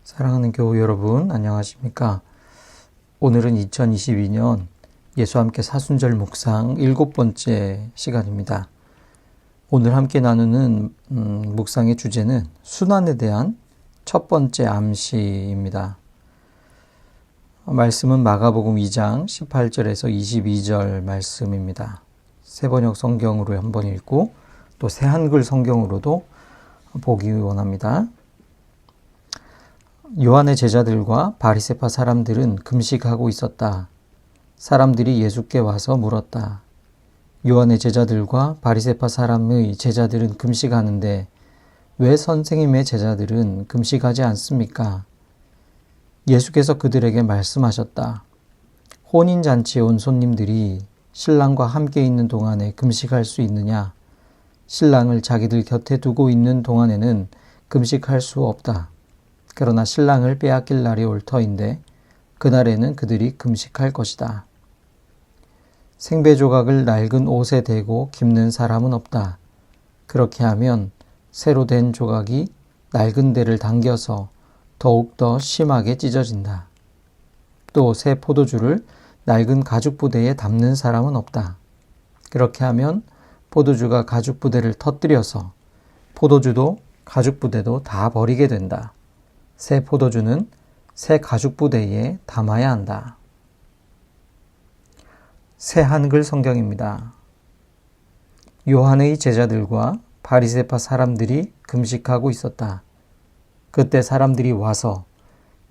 사랑하는 교우 여러분, 안녕하십니까? 오늘은 2022년 예수와 함께 사순절 묵상 7번째 시간입니다. 오늘 함께 나누는 묵상의 주제는 순환에 대한 첫 번째 암시입니다. 말씀은 마가복음 2장 18절에서 22절 말씀입니다. 새번역 성경으로 한번 읽고 또 새한글 성경으로도 보기 원합니다. 요한의 제자들과 바리새파 사람들은 금식하고 있었다. 사람들이 예수께 와서 물었다. 요한의 제자들과 바리새파 사람의 제자들은 금식하는데 왜 선생님의 제자들은 금식하지 않습니까? 예수께서 그들에게 말씀하셨다. 혼인잔치에 온 손님들이 신랑과 함께 있는 동안에 금식할 수 있느냐? 신랑을 자기들 곁에 두고 있는 동안에는 금식할 수 없다. 그러나 신랑을 빼앗길 날이 올 터인데 그날에는 그들이 금식할 것이다. 생배 조각을 낡은 옷에 대고 깁는 사람은 없다. 그렇게 하면 새로 된 조각이 낡은 데를 당겨서 더욱더 심하게 찢어진다. 또 새 포도주를 낡은 가죽 부대에 담는 사람은 없다. 그렇게 하면 포도주가 가죽 부대를 터뜨려서 포도주도 가죽 부대도 다 버리게 된다. 새 포도주는 새 가죽 부대에 담아야 한다. 새 한글 성경입니다. 요한의 제자들과 바리새파 사람들이 금식하고 있었다. 그때 사람들이 와서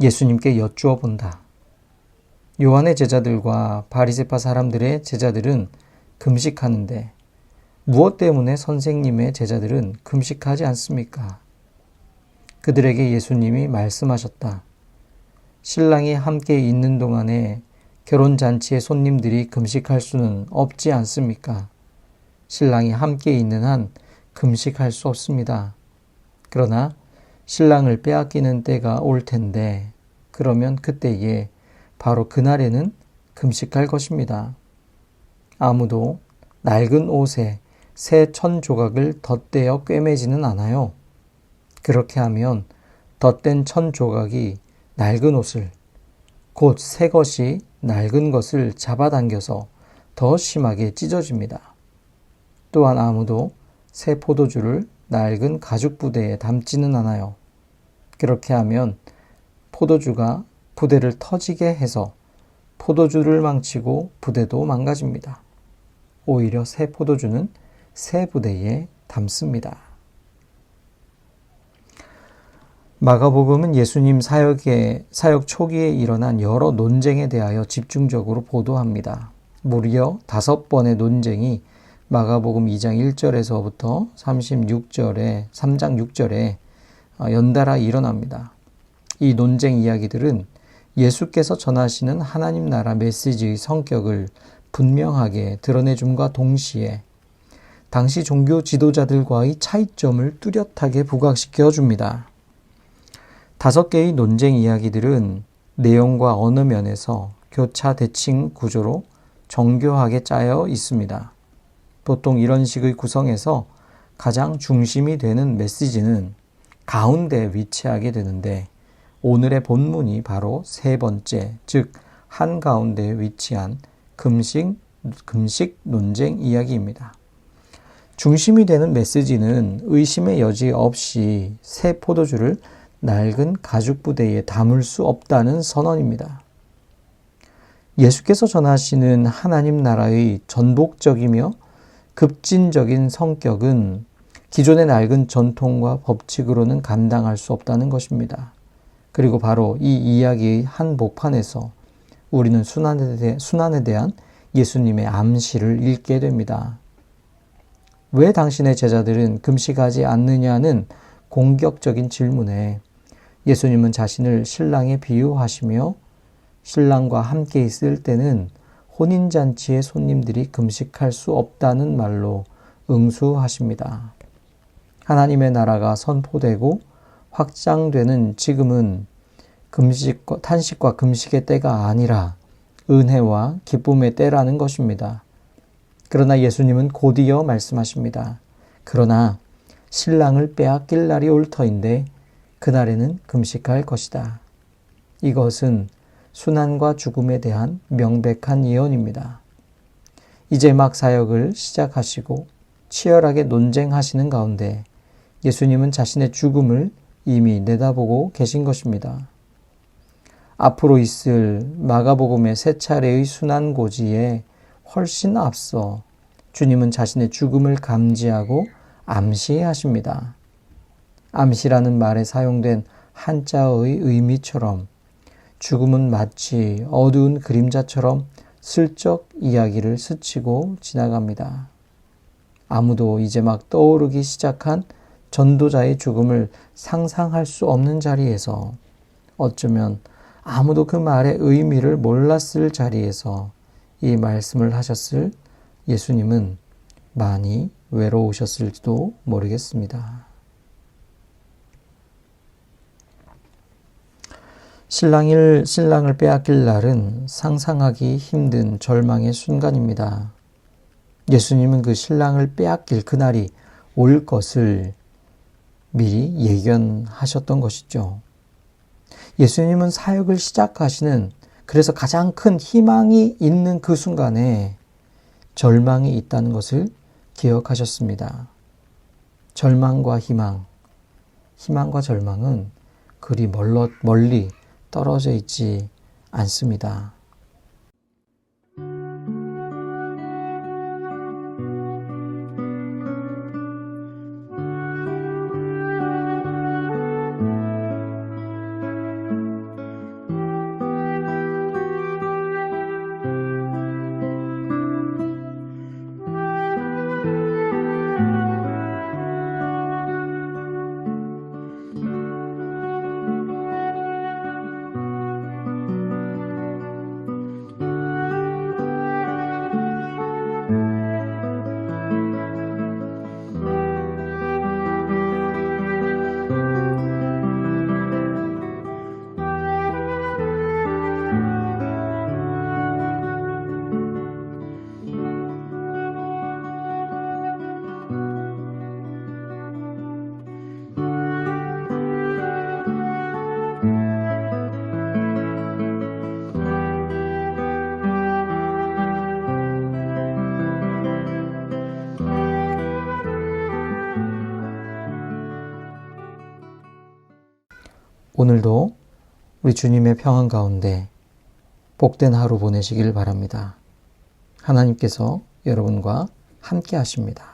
예수님께 여쭈어 본다. 요한의 제자들과 바리새파 사람들의 제자들은 금식하는데 무엇 때문에 선생님의 제자들은 금식하지 않습니까? 그들에게 예수님이 말씀하셨다. 신랑이 함께 있는 동안에 결혼잔치의 손님들이 금식할 수는 없지 않습니까? 신랑이 함께 있는 한 금식할 수 없습니다. 그러나 신랑을 빼앗기는 때가 올 텐데 그러면 그때에 바로 그날에는 금식할 것입니다. 아무도 낡은 옷에 새 천 조각을 덧대어 꿰매지는 않아요. 그렇게 하면 덧댄 천 조각이 낡은 옷을 곧 새 것이 낡은 것을 잡아당겨서 더 심하게 찢어집니다. 또한 아무도 새 포도주를 낡은 가죽 부대에 담지는 않아요. 그렇게 하면 포도주가 부대를 터지게 해서 포도주를 망치고 부대도 망가집니다. 오히려 새 포도주는 새 부대에 담습니다. 마가복음은 예수님 사역 초기에 일어난 여러 논쟁에 대하여 집중적으로 보도합니다. 무려 5번의 논쟁이 마가복음 2장 1절에서부터 3장 6절에 연달아 일어납니다. 이 논쟁 이야기들은 예수께서 전하시는 하나님 나라 메시지의 성격을 분명하게 드러내줌과 동시에 당시 종교 지도자들과의 차이점을 뚜렷하게 부각시켜 줍니다. 5개의 논쟁 이야기들은 내용과 어느 면에서 교차 대칭 구조로 정교하게 짜여 있습니다. 보통 이런 식의 구성에서 가장 중심이 되는 메시지는 가운데에 위치하게 되는데 오늘의 본문이 바로 세 번째, 즉 한가운데에 위치한 금식 논쟁 이야기입니다. 중심이 되는 메시지는 의심의 여지 없이 새 포도주를 낡은 가죽 부대에 담을 수 없다는 선언입니다. 예수께서 전하시는 하나님 나라의 전복적이며 급진적인 성격은 기존의 낡은 전통과 법칙으로는 감당할 수 없다는 것입니다. 그리고 바로 이 이야기의 한복판에서 우리는 순환에 대한 예수님의 암시를 읽게 됩니다. 왜 당신의 제자들은 금식하지 않느냐는 공격적인 질문에 예수님은 자신을 신랑에 비유하시며 신랑과 함께 있을 때는 혼인잔치의 손님들이 금식할 수 없다는 말로 응수하십니다. 하나님의 나라가 선포되고 확장되는 지금은 탄식과 금식의 때가 아니라 은혜와 기쁨의 때라는 것입니다. 그러나 예수님은 곧이어 말씀하십니다. 그러나 신랑을 빼앗길 날이 올 터인데 그날에는 금식할 것이다. 이것은 순환과 죽음에 대한 명백한 예언입니다. 이제 막 사역을 시작하시고 치열하게 논쟁하시는 가운데 예수님은 자신의 죽음을 이미 내다보고 계신 것입니다. 앞으로 있을 마가복음의 세 차례의 순환고지에 훨씬 앞서 주님은 자신의 죽음을 감지하고 암시하십니다. 암시라는 말에 사용된 한자어의 의미처럼 죽음은 마치 어두운 그림자처럼 슬쩍 이야기를 스치고 지나갑니다. 아무도 이제 막 떠오르기 시작한 전도자의 죽음을 상상할 수 없는 자리에서, 어쩌면 아무도 그 말의 의미를 몰랐을 자리에서 이 말씀을 하셨을 예수님은 많이 외로우셨을지도 모르겠습니다. 신랑을 빼앗길 날은 상상하기 힘든 절망의 순간입니다. 예수님은 그 신랑을 빼앗길 그날이 올 것을 미리 예견하셨던 것이죠. 예수님은 사역을 시작하시는, 그래서 가장 큰 희망이 있는 그 순간에 절망이 있다는 것을 기억하셨습니다. 절망과 희망, 희망과 절망은 그리 멀리 떨어져 있지 않습니다. 오늘도 우리 주님의 평안 가운데 복된 하루 보내시길 바랍니다. 하나님께서 여러분과 함께 하십니다.